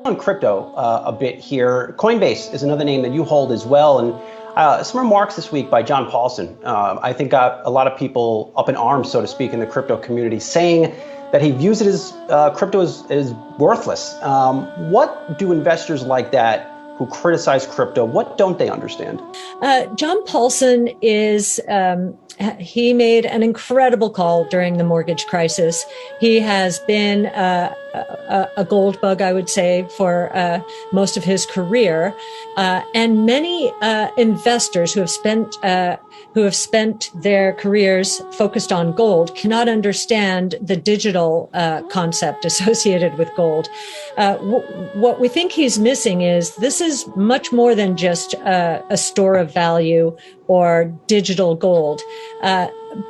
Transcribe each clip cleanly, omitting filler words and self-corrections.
on crypto a bit here. Coinbase is another name that you hold as well. And some remarks this week by John Paulson, I think got a lot of people up in arms, so to speak, in the crypto community, saying that he views it as crypto is worthless. What do investors like that who criticize crypto, what don't they understand? John Paulson he made an incredible call during the mortgage crisis. He has been a gold bug, I would say, for most of his career. And many investors who have spent their careers focused on gold cannot understand the digital concept associated with gold. What we think he's missing is this is much more than just a store of value or digital gold.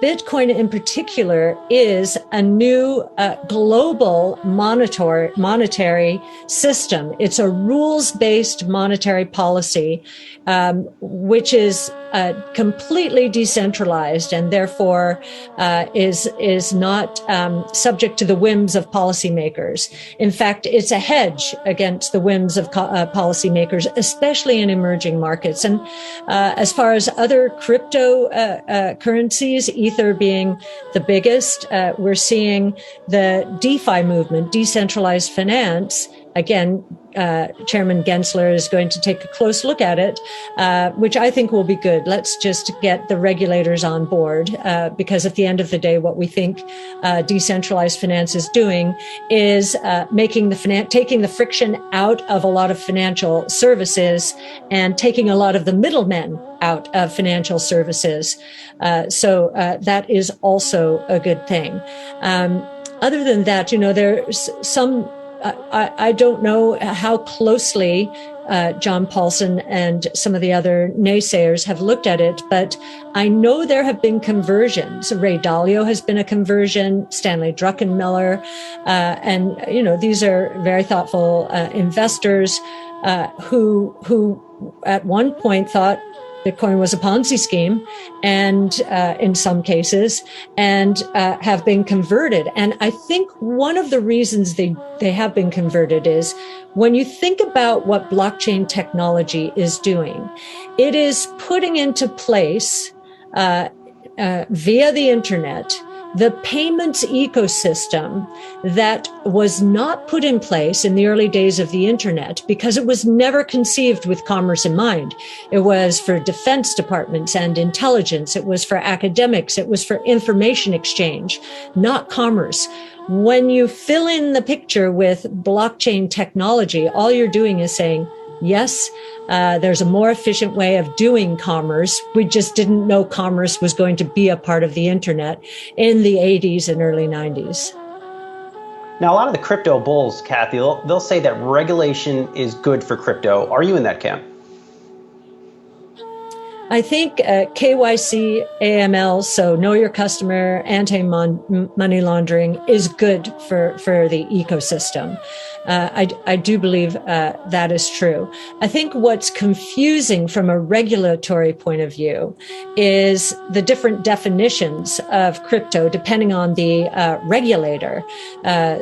Bitcoin in particular is a new global monetary system. It's a rules-based monetary policy, which is completely decentralized and therefore is not subject to the whims of policymakers. In fact, it's a hedge against the whims of policymakers, especially in emerging markets. And as far as other crypto currencies, Ether being the biggest, we're seeing the DeFi movement, decentralized finance. Again, Chairman Gensler is going to take a close look at it, which I think will be good. Let's just get the regulators on board, because at the end of the day, what we think decentralized finance is doing is taking the friction out of a lot of financial services and taking a lot of the middlemen out of financial services. So that is also a good thing. Other than that, there's some. I don't know how closely John Paulson and some of the other naysayers have looked at it, but I know there have been conversions. Ray Dalio has been a conversion, Stanley Druckenmiller, and these are very thoughtful investors who at one point thought Bitcoin was a Ponzi scheme, and in some cases, and have been converted. And I think one of the reasons they have been converted is when you think about what blockchain technology is doing, it is putting into place via the internet the payments ecosystem that was not put in place in the early days of the internet because it was never conceived with commerce in mind. It was for defense departments and intelligence. It was for academics. It was for information exchange, not commerce. When you fill in the picture with blockchain technology, all you're doing is saying, yes, there's a more efficient way of doing commerce. We just didn't know commerce was going to be a part of the internet in the 80s and early 90s. Now, a lot of the crypto bulls, Kathy, they'll say that regulation is good for crypto. Are you in that camp? I think KYC, AML, so know your customer, anti-money laundering is good for the ecosystem. I do believe that is true. I think what's confusing from a regulatory point of view is the different definitions of crypto depending on the regulator.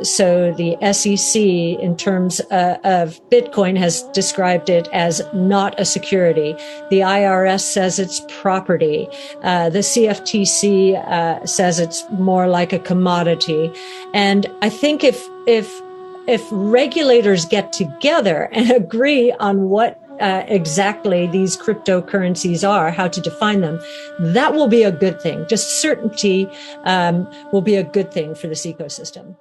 So the SEC, in terms of Bitcoin, has described it as not a security. The IRS says it's property. The CFTC says it's more like a commodity. And I think if regulators get together and agree on what exactly these cryptocurrencies are, how to define them, that will be a good thing. Just certainty will be a good thing for this ecosystem.